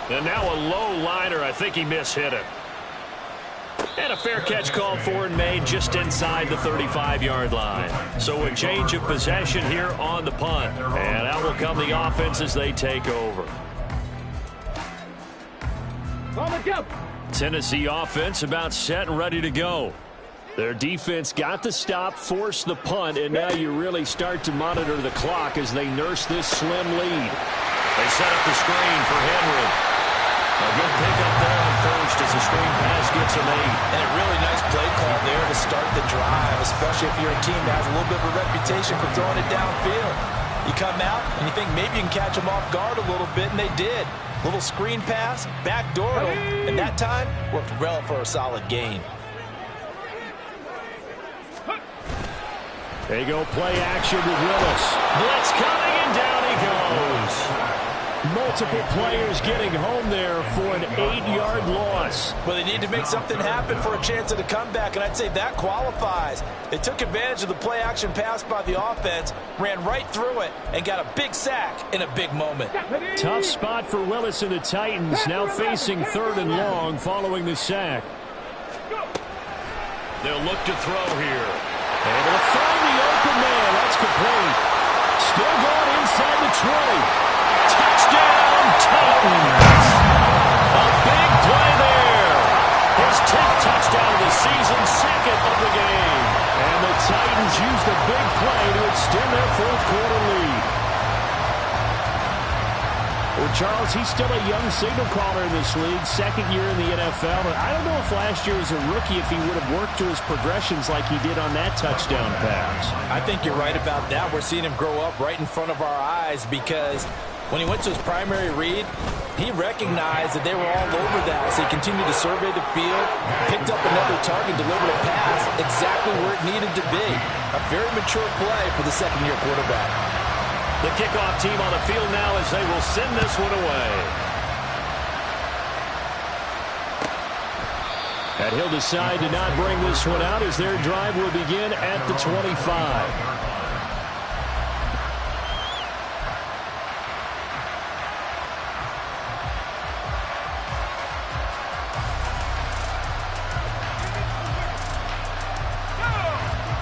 Speaker 1: And now a low liner. I think he mishit it. And a fair catch called for and made just inside the 35-yard line. So a change of possession here on the punt. And out will come the offense as they take over.
Speaker 4: On the jump.
Speaker 1: Tennessee offense about set and ready to go. Their defense got the stop, forced the punt, and now you really start to monitor the clock as they nurse this slim lead. They set up the screen for Henry. A good pickup there on first as the screen pass gets a 8.
Speaker 3: And a really nice play call there to start the drive, especially if you're a team that has a little bit of a reputation for throwing it downfield. You come out and you think maybe you can catch them off guard a little bit, and they did. Little screen pass, backdoor them, and that time worked well for a solid gain.
Speaker 1: They go play action with Willis. Blitz coming, and down he goes. Multiple players getting home there for an 8-yard loss.
Speaker 3: Well, they need to make something happen for a chance at a comeback, and I'd say that qualifies. They took advantage of the play-action pass by the offense, ran right through it, and got a big sack in a big moment.
Speaker 1: Tough spot for Willis and the Titans, now facing 3rd and long following the sack. They'll look to throw here. Able to find the open man. That's complete. Still going inside the 20. Touchdown, Titans. A big play there. His 10th touchdown of the season, second of the game. And the Titans use the big play to extend their fourth quarter lead. Well, Charles, he's still a young signal caller in this league, second year in the NFL. But I don't know if last year as a rookie, if he would have worked through his progressions like he did on that touchdown pass.
Speaker 3: I think you're right about that. We're seeing him grow up right in front of our eyes because when he went to his primary read, he recognized that they were all over that. So he continued to survey the field, picked up another target, delivered a pass exactly where it needed to be. A very mature play for the second-year quarterback.
Speaker 1: The kickoff team on the field now as they will send this one away. And he'll decide to not bring this one out as their drive will begin at the 25.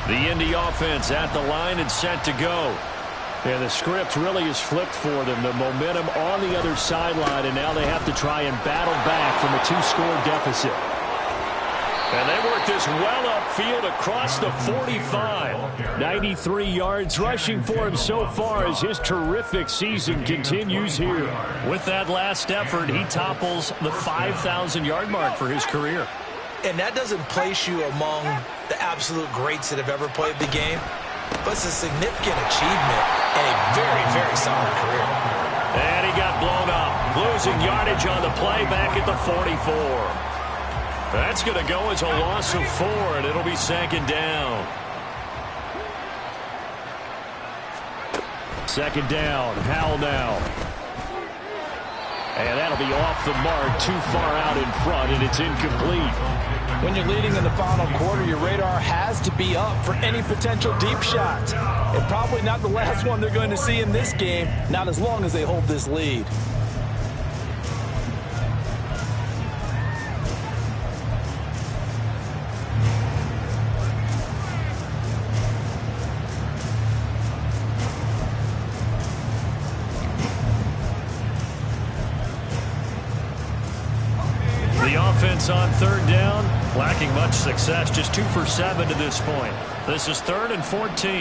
Speaker 1: The Indy offense at the line and set to go. Yeah, the script really is flipped for them. The momentum on the other sideline, and now they have to try and battle back from a 2-score deficit. And they work this well upfield across the 45. 93 yards rushing for him so far as his terrific season continues here. With that last effort, he topples the 5,000-yard mark for his career.
Speaker 3: And that doesn't place you among the absolute greats that have ever played the game, but it's a significant achievement and a very, very solid career.
Speaker 1: And he got blown up, losing yardage on the play back at the 44. That's going to go as a loss of 4, and it'll be second down. Second down, Howell now. And that'll be off the mark, too far out in front, and it's incomplete.
Speaker 3: When you're leading in the final quarter, your radar has to be up for any potential deep shots. And probably not the last one they're going to see in this game, not as long as they hold this lead.
Speaker 1: The offense on third down, lacking much success, just 2 for 7 to this point. This is 3rd and 14.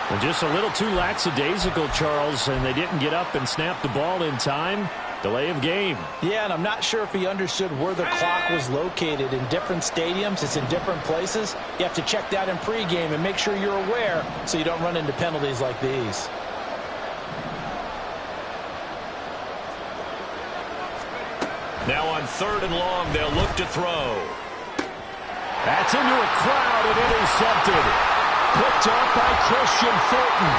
Speaker 1: And just a little too lackadaisical, Charles, and they didn't get up and snap the ball in time. Delay of game.
Speaker 3: Yeah, and I'm not sure if he understood where the clock was located. In different stadiums, it's in different places. You have to check that in pregame and make sure you're aware so you don't run into penalties like these.
Speaker 1: Now on 3rd and long, they'll look to throw. That's into a crowd and intercepted. Picked up by Christian Fulton.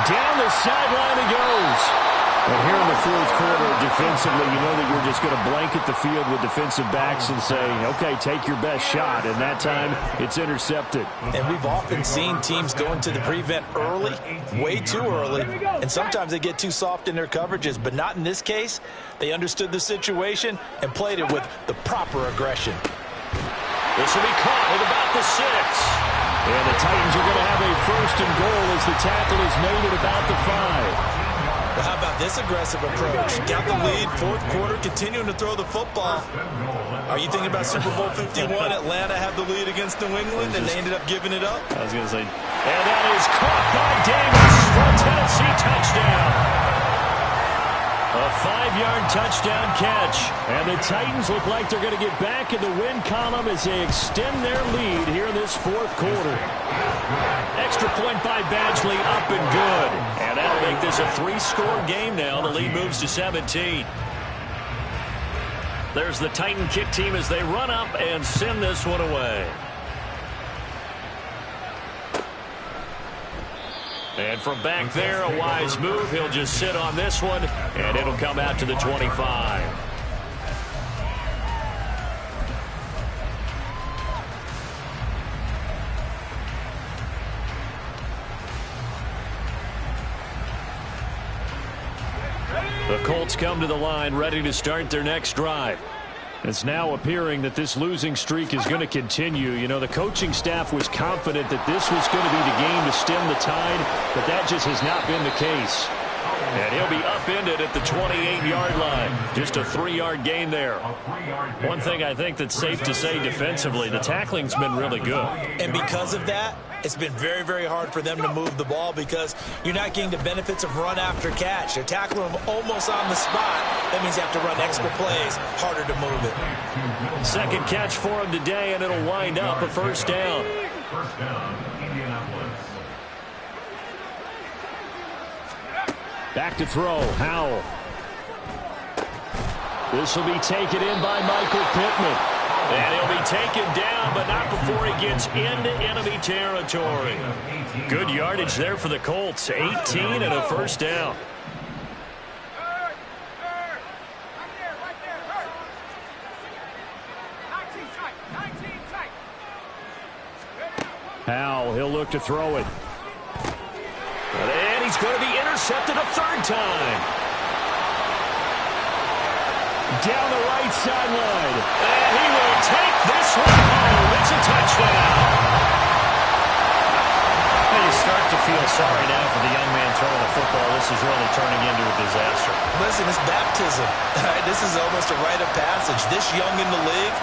Speaker 1: Down the sideline he goes. And here in the fourth quarter, defensively, you know that you're just going to blanket the field with defensive backs and say, okay, take your best shot. And that time, it's intercepted.
Speaker 3: And we've often seen teams go into the prevent early, way too early, and sometimes they get too soft in their coverages, but not in this case. They understood the situation and played it with the proper aggression.
Speaker 1: This will be caught at about the 6. And the Titans are going to have a 1st and goal as the tackle is made at about the 5.
Speaker 3: Well, how about this aggressive approach? Got the lead, fourth quarter, continuing to throw the football. Are you thinking about Super Bowl 51? Atlanta had the lead against New England, and they ended up giving it up?
Speaker 1: I was going to say. And that is caught by Davis for a Tennessee touchdown. A 5-yard touchdown catch. And the Titans look like they're going to get back in the win column as they extend their lead here in this fourth quarter. Extra point by Badgley, up and good. And that'll make this a 3-score game now. The lead moves to 17. There's the Titan kick team as they run up and send this one away. And from back there, a wise move. He'll just sit on this one, and it'll come out to the 25. The Colts come to the line, ready to start their next drive. It's now appearing that this losing streak is going to continue. You know, the coaching staff was confident that this was going to be the game to stem the tide, but that just has not been the case. And he'll be upended at the 28-yard line. Just a 3-yard gain there. One thing I think that's safe to say defensively, the tackling's been really good.
Speaker 3: And because of that, it's been very, very hard for them to move the ball because you're not getting the benefits of run after catch. They're tackling them almost on the spot. That means you have to run extra plays, harder to move it.
Speaker 1: Second catch for him today, and it'll wind up a first down.
Speaker 2: First down, Indianapolis.
Speaker 1: Back to throw, Howell. This will be taken in by Michael Pittman. And he'll be taken down, but not before he gets into enemy territory. Good yardage there for the Colts. 18 and a first down. Howell, he'll look to throw it. And he's going to be intercepted a third time. Down the right sideline. And he will take this one home. It's a touchdown. And you start to feel sorry now for the young man throwing the football. This is really turning into a disaster.
Speaker 3: Listen, it's baptism. This is almost a rite of passage. This young in the league,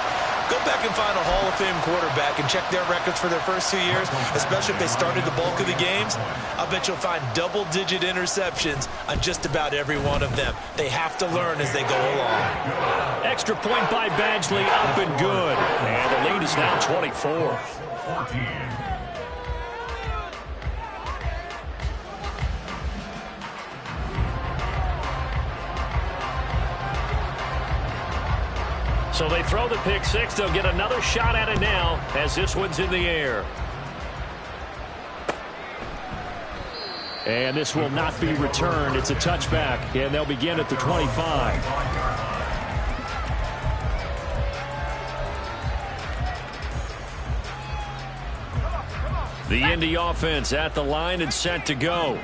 Speaker 3: go back and find a Hall of Fame quarterback and check their records for their first 2 years, especially if they started the bulk of the games. I bet you'll find double-digit interceptions on just about every one of them. They have to learn as they go along.
Speaker 1: Extra point by Badgley, up and good. And the lead is now 24.
Speaker 2: 14.
Speaker 1: So they throw the pick six. They'll get another shot at it now as this one's in the air. And this will not be returned. It's a touchback, and they'll begin at the 25. The Indy offense at the line and set to go.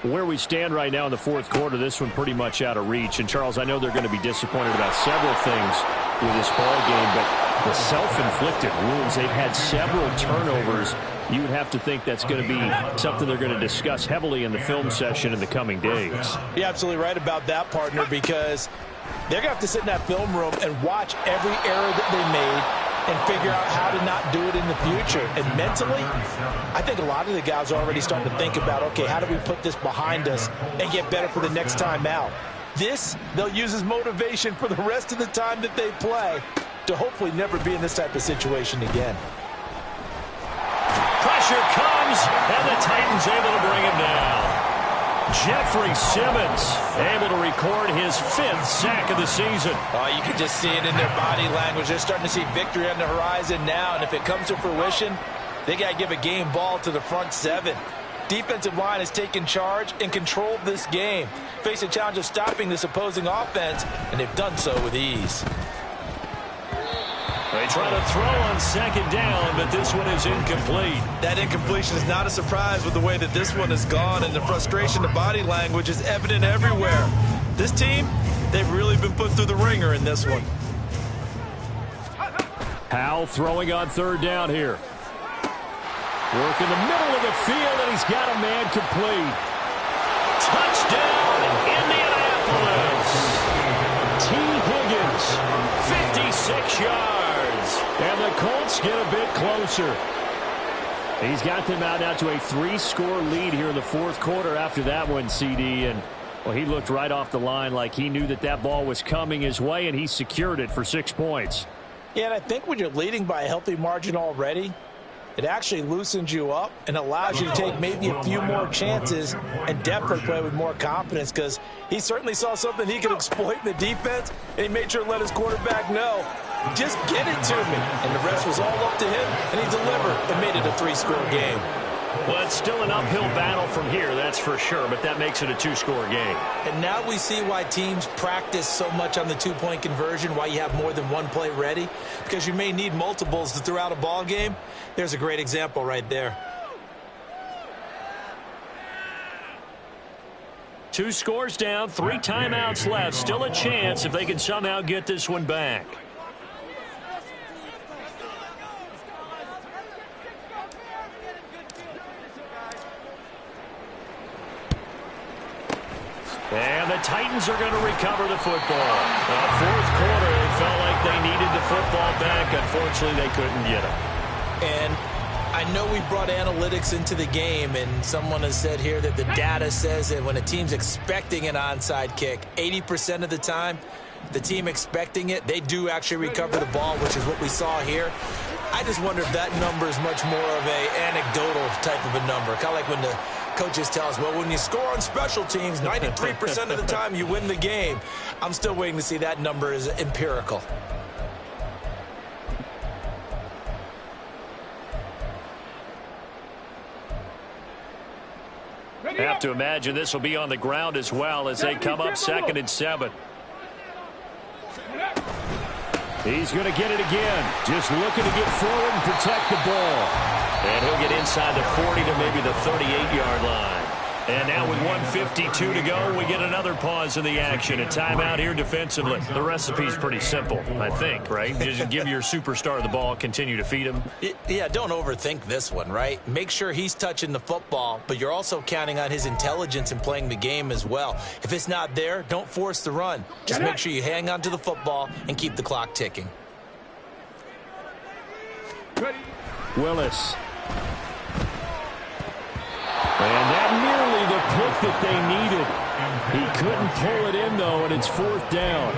Speaker 1: Where we stand right now in the fourth quarter, this one pretty much out of reach. And, Charles, I know they're going to be disappointed about several things with this ball game, but the self-inflicted wounds, they've had several turnovers. You would have to think that's going to be something they're going to discuss heavily in the film session in the coming days.
Speaker 3: You're absolutely right about that, partner, because they're going to have to sit in that film room and watch every error that they made and figure out how to not do it in the future. And mentally, I think a lot of the guys are already starting to think about, okay, how do we put this behind us and get better for the next time out? This, they'll use as motivation for the rest of the time that they play to hopefully never be in this type of situation again.
Speaker 1: Pressure comes, and the Titans able to bring him down. Jeffrey Simmons able to record his 5th sack of the season.
Speaker 3: You can just see it in their body language. They're starting to see victory on the horizon now, and if it comes to fruition, they got to give a game ball to the front seven. Defensive line has taken charge and controlled this game. Face a challenge of stopping this opposing offense, and they've done so with ease.
Speaker 1: They try to throw on second down, but this one is incomplete.
Speaker 3: That incompletion is not a surprise with the way that this one has gone, and the frustration, the body language is evident everywhere. This team, they've really been put through the ringer in this one.
Speaker 1: Howell throwing on third down here. Work in the middle of the field, and he's got a man complete. Touchdown, Indianapolis. T. Higgins, 56 yards. And the Colts get a bit closer. He's got them out now to a 3-score lead here in the fourth quarter after that one, CD. And, well, he looked right off the line like he knew that that ball was coming his way, and he secured it for 6 points.
Speaker 3: Yeah, and I think when you're leading by a healthy margin already, it actually loosens you up and allows you to take maybe a few more chances and definitely play with more confidence, because he certainly saw something he could exploit in the defense, and he made sure to let his quarterback know, just get it to me. And the rest was all up to him, and he delivered and made it a 3-score game.
Speaker 1: Well, it's still an uphill battle from here, that's for sure, but that makes it a 2-score game.
Speaker 3: And now we see why teams practice so much on the 2-point conversion, why you have more than one play ready, because you may need multiples to throw out a ball game. There's a great example right there.
Speaker 1: 2 scores down, 3 timeouts left. Still a chance if they can somehow get this one back. And the Titans are going to recover the football. Fourth quarter, it felt like they needed the football back. Unfortunately, they couldn't get it.
Speaker 3: And I know we brought analytics into the game, and someone has said here that the data says that when a team's expecting an onside kick, 80% of the time, the team expecting it, they do actually recover the ball, which is what we saw here. I just wonder if that number is much more of a anecdotal type of a number. Kind of like when the coaches tell us, well, when you score on special teams, 93% of the time you win the game. I'm still waiting to see that number is empirical.
Speaker 1: Have to imagine this will be on the ground as well as they come up 2nd and 7. He's going to get it again. Just looking to get forward and protect the ball. And he'll get inside the 40 to maybe the 38-yard line. And now with 1:52 to go, we get another pause in the action. A timeout here defensively. The recipe's pretty simple, I think, right? Just give your superstar the ball, continue to feed him.
Speaker 3: Yeah, don't overthink this one, right? Make sure he's touching the football, but you're also counting on his intelligence in playing the game as well. If it's not there, don't force the run. Just make sure you hang on to the football and keep the clock ticking.
Speaker 1: Willis. And that nearly the pick that they needed. He couldn't pull it in, though, and it's 4th down.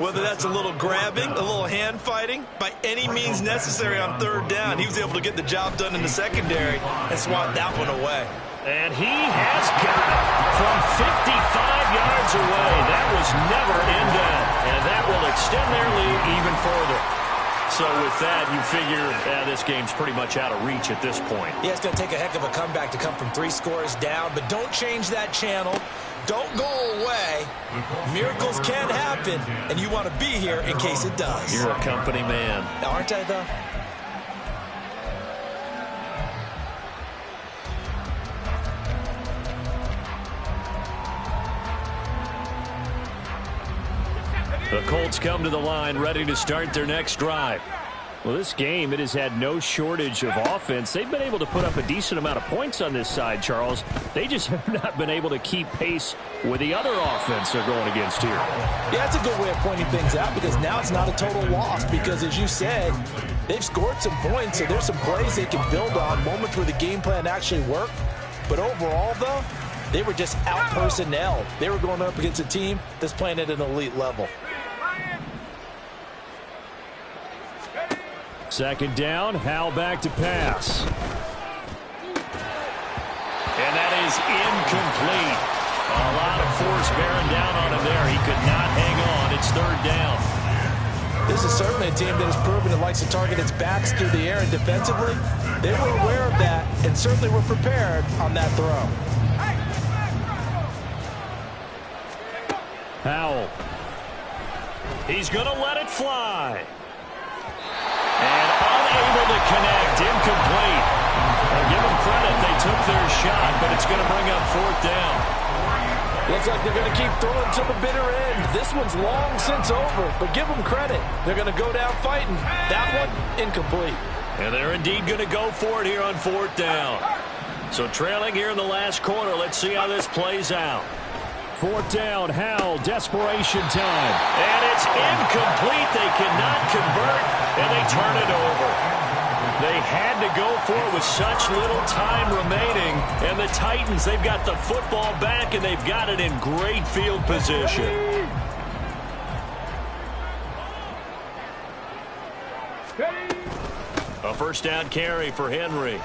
Speaker 3: Whether that's a little grabbing, a little hand fighting, by any means necessary on 3rd down, he was able to get the job done in the secondary and swat that one away.
Speaker 1: And he has got it from 55 yards away. That was never in doubt, and that will extend their lead even further. So with that, you figure this game's pretty much out of reach at this point.
Speaker 3: Yeah, it's going to take a heck of a comeback to come from 3 scores down, but don't change that channel. Don't go away. Miracles can happen, and you want to be here in case it does.
Speaker 1: You're a company man.
Speaker 3: Aren't I, though?
Speaker 1: The Colts come to the line ready to start their next drive. Well, this game, it has had no shortage of offense. They've been able to put up a decent amount of points on this side, Charles. They just have not been able to keep pace with the other offense they're going against here.
Speaker 3: Yeah, that's a good way of pointing things out because now it's not a total loss because, as you said, they've scored some points, so there's some plays they can build on, moments where the game plan actually worked. But overall, though, they were just out-personnelled. They were going up against a team that's playing at an elite level.
Speaker 1: 2nd down, Howell back to pass. And that is incomplete. A lot of force bearing down on him there. He could not hang on. It's 3rd down.
Speaker 3: This is certainly a team that has proven it likes to target its backs through the air, and defensively, they were aware of that and certainly were prepared on that throw.
Speaker 1: Howell. He's going to let it fly. And unable to connect, incomplete. Well, give them credit, they took their shot, but it's going to bring up 4th down.
Speaker 3: Looks like they're going to keep throwing to the bitter end. This one's long since over, but give them credit. They're going to go down fighting. That one, incomplete.
Speaker 1: And they're indeed going to go for it here on 4th down. So trailing here in the last quarter, let's see how this plays out. 4th down, Howell, desperation time. And it's incomplete. They cannot convert, and they turn it over. They had to go for it with such little time remaining. And the Titans, they've got the football back, and they've got it in great field position. A 1st down carry for Henry.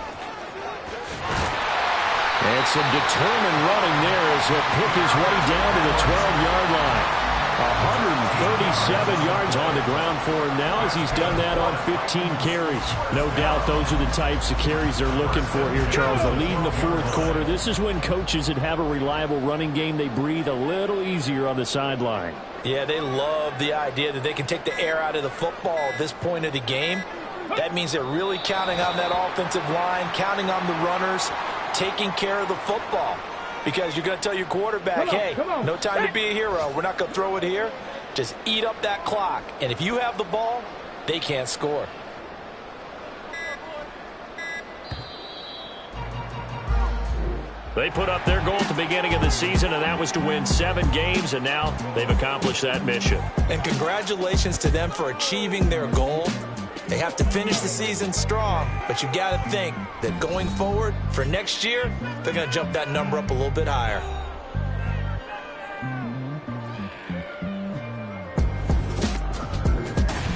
Speaker 1: And some determined running there as he'll pick his way down to the 12-yard line. 137 yards on the ground for him now as he's done that on 15 carries. No doubt those are the types of carries they're looking for here, Charles. The lead in the 4th quarter. This is when coaches that have a reliable running game, they breathe a little easier on the sideline.
Speaker 3: Yeah, they love the idea that they can take the air out of the football at this point of the game. That means they're really counting on that offensive line, counting on the runners, taking care of the football. Because you're going to tell your quarterback, hey, no time to be a hero. We're not going to throw it here. Just eat up that clock. And if you have the ball, they can't score.
Speaker 1: They put up their goal at the beginning of the season, and that was to win 7 games, and now they've accomplished that mission.
Speaker 3: And congratulations to them for achieving their goal. They have to finish the season strong, but you got to think that going forward for next year, they're going to jump that number up a little bit higher.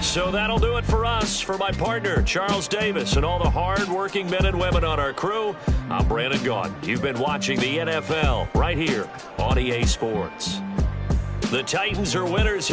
Speaker 1: So that'll do it for us. For my partner, Charles Davis, and all the hard-working men and women on our crew, I'm Brandon Gaudin. You've been watching the NFL right here on EA Sports. The Titans are winners.